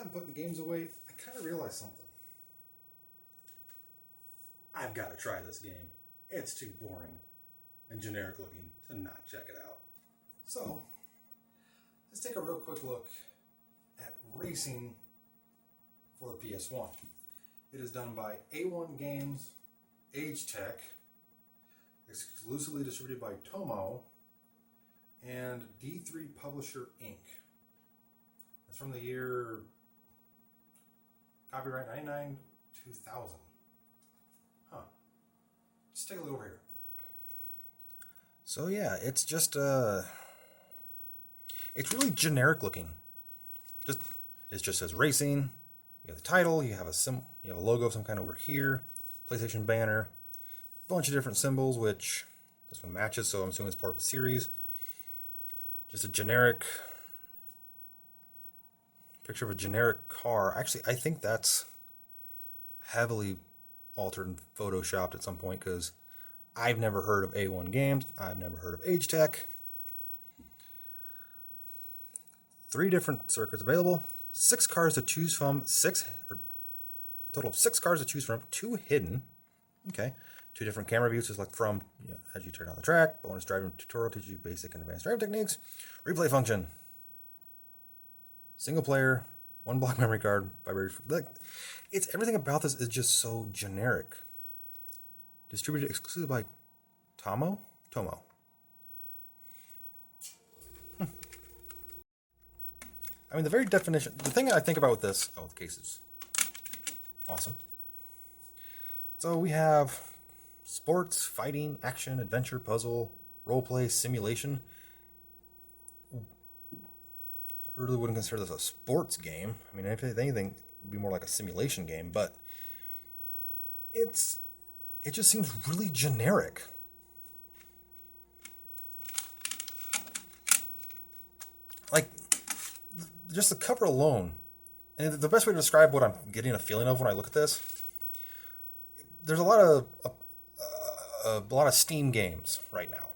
I'm putting games away, I kind of realized something. I've got to try this game. It's too boring and generic looking to not check it out. So, let's take a real quick look at racing for the PS1. It is done by A1 Games, Agetec, exclusively distributed by Tommo, and D3 Publisher Inc. It's from the year, copyright 99, 2000. Huh. Let's take a look over here. So yeah, it's just it's really generic looking. It just says racing. You have the title. You have you have a logo of some kind over here. PlayStation banner. Bunch of different symbols, which this one matches. So I'm assuming it's part of a series. Just a generic picture of a generic car. Actually, I think that's heavily altered and photoshopped at some point because I've never heard of A1 Games. I've never heard of Agetec. 3 different circuits available. 6 cars to choose from. A total of 6 cars to choose from. 2 hidden. Okay. 2 different camera views to select from as you turn on the track. Bonus driving tutorial teaches you basic and advanced driving techniques. Replay function. Single player. 1 block memory card. It's everything about this is just so generic. Distributed exclusively by Tommo. I mean, the very definition, the thing I think about with this, the case is awesome. So we have sports, fighting, action, adventure, puzzle, roleplay, simulation. I really wouldn't consider this a sports game. I mean, if anything, it would be more like a simulation game, but it just seems really generic. Like, just the cover alone, and the best way to describe what I'm getting a feeling of when I look at this, there's a lot of Steam games right now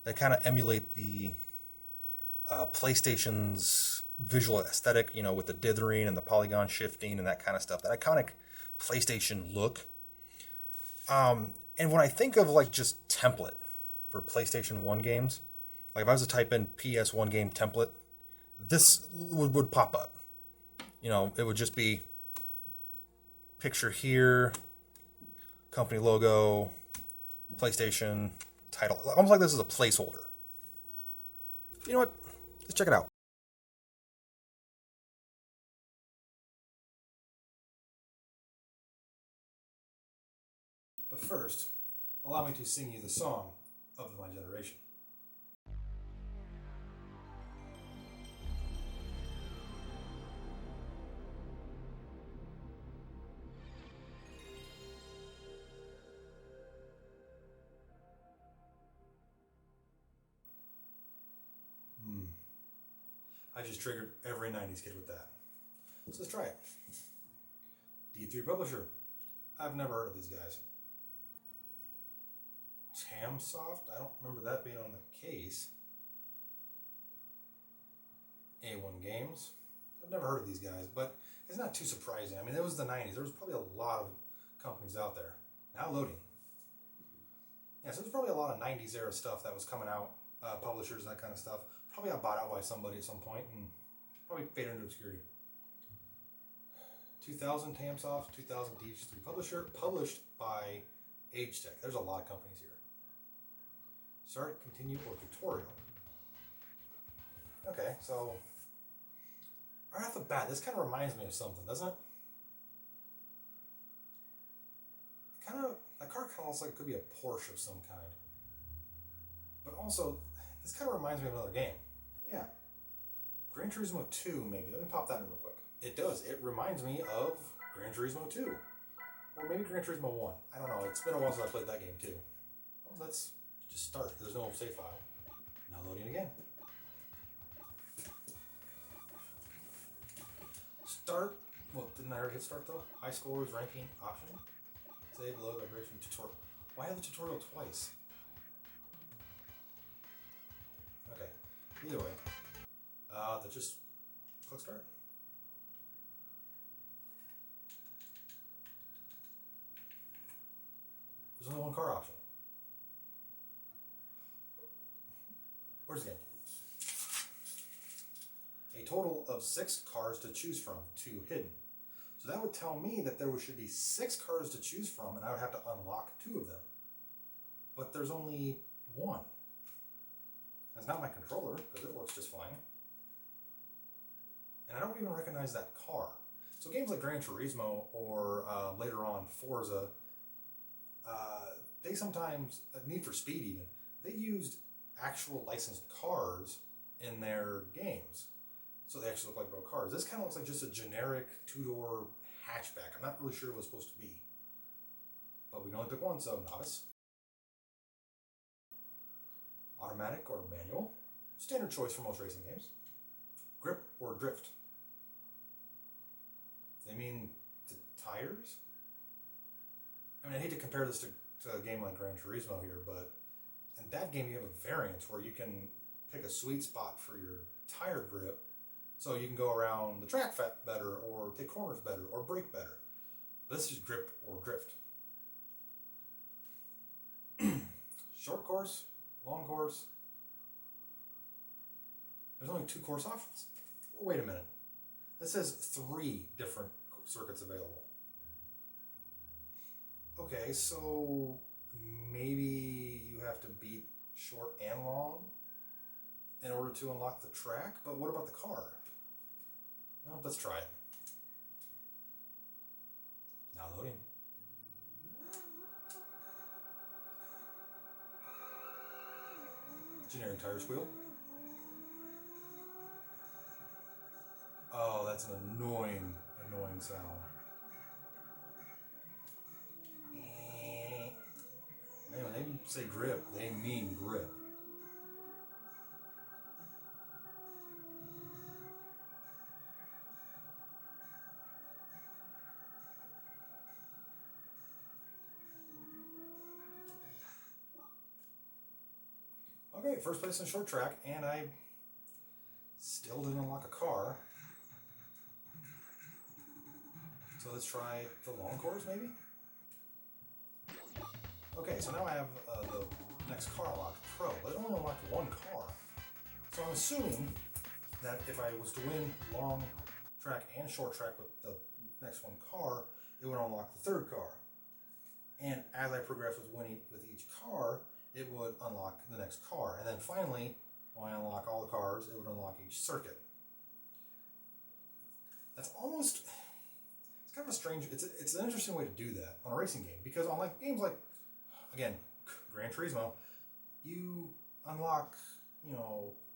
that kind of emulate the PlayStation's visual aesthetic, with the dithering and the polygon shifting and that kind of stuff, that iconic PlayStation look. And when I think of like just template for PlayStation 1 games, like if I was to type in PS1 game template, this would pop up. It would just be picture here, company logo, PlayStation, title. Almost like this is a placeholder. You know what? Let's check it out. But first, allow me to sing you the song of my generation. I just triggered every 90s kid with that. So let's try it. D3 Publisher. I've never heard of these guys. Tamsoft. I don't remember that being on the case. A1 Games. I've never heard of these guys, but it's not too surprising. I mean, it was the 90s. There was probably a lot of companies out there. Now loading. Yeah, so there's probably a lot of 90s era stuff that was coming out, publishers and that kind of stuff. Probably got bought out by somebody at some point and probably faded into obscurity. 2000 Tamsoft, 2000 D3 Publisher, published by Agetec. There's a lot of companies here. Start, continue, or tutorial. Okay, so right off the bat, this kind of reminds me of something, doesn't it? That car kind of looks like it could be a Porsche of some kind. But also, this kind of reminds me of another game. Yeah. Gran Turismo 2, maybe. Let me pop that in real quick. It does. It reminds me of Gran Turismo 2. Or maybe Gran Turismo 1. I don't know. It's been a while since I played that game too. Well, let's just start. There's no save file. Now loading again. Start. Well, didn't I already hit start though? High scores, ranking, option. Save, load, vibration, tutorial. Why have the tutorial twice? Okay. Either way. Just click start. There's only one car option. Where's the game? A total of 6 cars to choose from, 2 hidden. So that would tell me that there should be 6 cars to choose from, and I would have to unlock 2 of them. But there's only 1. It's not my controller, because it works just fine. And I don't even recognize that car. So games like Gran Turismo or later on Forza, they sometimes, Need for Speed even, they used actual licensed cars in their games. So they actually look like real cars. This kind of looks like just a generic 2-door hatchback. I'm not really sure what it's supposed to be. But we can only pick one, so novice. Automatic or manual. Standard choice for most racing games. Grip or drift. They mean the tires? I mean, I hate to compare this to a game like Gran Turismo here, but in that game you have a variance where you can pick a sweet spot for your tire grip, so you can go around the track better, or take corners better, or brake better. This is grip or drift. Short course, long course. There's only 2 course options. Wait a minute. This says 3 different circuits available. Okay, so maybe you have to beat short and long in order to unlock the track, but what about the car? Well, let's try it. Now loading. Generic tire squeal. Oh, that's an annoying sound. When they say grip, they mean grip. Okay, first place in short track, and I still didn't unlock a car. So let's try the long course, maybe? Okay, so now I have the next car unlocked, Pro, but it only unlocked 1 car. So I'm assuming that if I was to win long track and short track with the next 1 car, it would unlock the 3rd car. And as I progress with winning with each car, it would unlock the next car. And then finally, when I unlock all the cars, it would unlock each circuit. That's almost... It's kind of a strange... It's an interesting way to do that on a racing game. Because on games like, again, Gran Turismo, you unlock,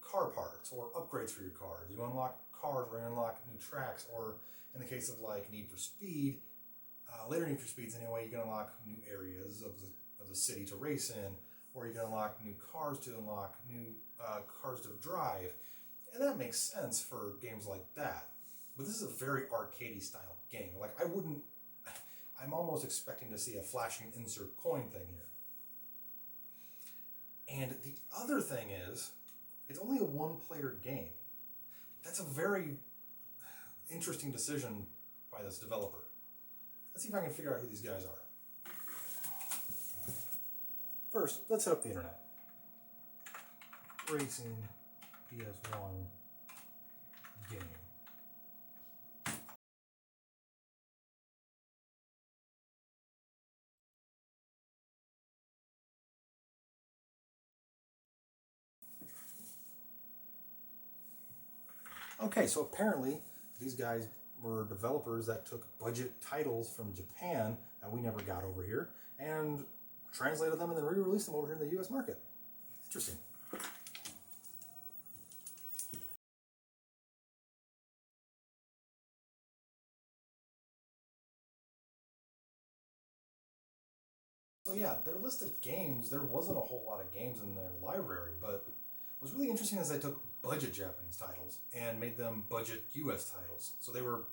car parts or upgrades for your cars. You unlock cars where you unlock new tracks, or in the case of Need for Speed, later Need for Speeds anyway, you can unlock new areas of the city to race in, or you can unlock new cars to unlock new cars to drive. And that makes sense for games like that. But this is a very arcadey style game. I'm almost expecting to see a flashing insert coin thing here. And the other thing is, it's only a 1-player game. That's a very interesting decision by this developer. Let's see if I can figure out who these guys are. First, let's set up the internet. Racing PS1 game. Okay, so apparently these guys were developers that took budget titles from Japan that we never got over here and translated them and then re-released them over here in the US market. Interesting. So yeah, their list of games, there wasn't a whole lot of games in their library, but what's really interesting is they took budget Japanese titles and made them budget US titles. So they were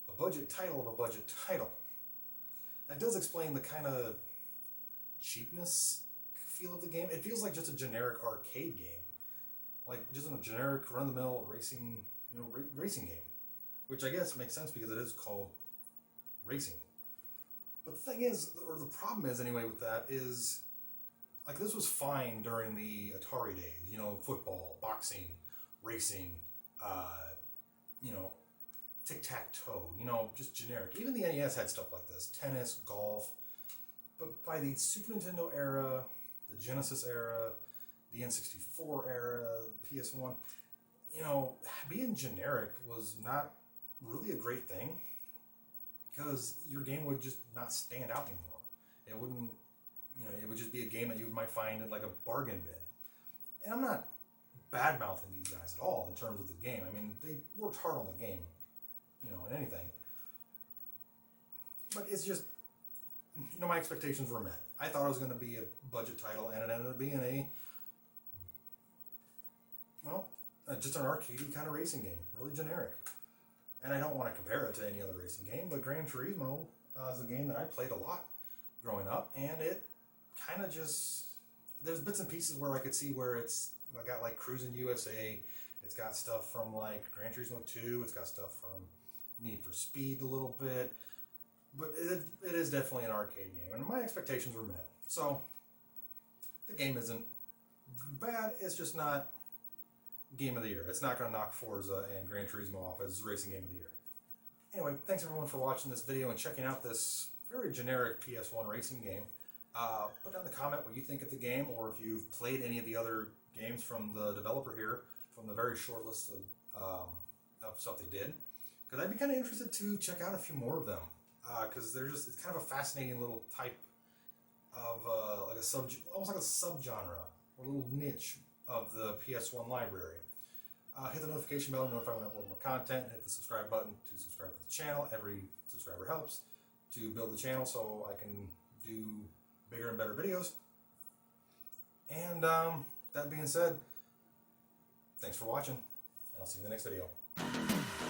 a budget title of a budget title. That does explain the kind of cheapness feel of the game. It feels like just a generic arcade game. Like just a generic run-of-the-mill racing, racing game. Which I guess makes sense because it is called racing. But the thing is, or the problem is anyway with that is, like, this was fine during the Atari days. You know, football, boxing, racing, you know, tic-tac-toe, you know, just generic. Even the NES had stuff like this. Tennis, golf. But by the Super Nintendo era, the Genesis era, the N64 era, PS1, you know, being generic was not really a great thing because your game would just not stand out anymore. It wouldn't, you know, it would just be a game that you might find in like a bargain bin. And I'm not bad-mouthing these guys at all in terms of the game. I mean, they worked hard on the game, you know, and anything. But it's just, you know, my expectations were met. I thought it was going to be a budget title, and it ended up being just an arcadey kind of racing game, really generic. And I don't want to compare it to any other racing game, but Gran Turismo is a game that I played a lot growing up, and it kind of just, there's bits and pieces where I could see where I got like Cruis'n USA, it's got stuff from like Gran Turismo 2, it's got stuff from Need for Speed a little bit, but it is definitely an arcade game, and my expectations were met. So, the game isn't bad, it's just not Game of the Year. It's not going to knock Forza and Gran Turismo off as Racing Game of the Year. Anyway, thanks everyone for watching this video and checking out this very generic PS1 racing game. Put down in the comment what you think of the game, or if you've played any of the other games from the developer here, from the very short list of stuff they did. Because I'd be kind of interested to check out a few more of them. Because it's kind of a fascinating little type of, like almost like a subgenre, or a little niche of the PS1 library. Hit the notification bell to notify when I upload more content, and hit the subscribe button to subscribe to the channel. Every subscriber helps to build the channel so I can do bigger and better videos. And that being said, thanks for watching, and I'll see you in the next video.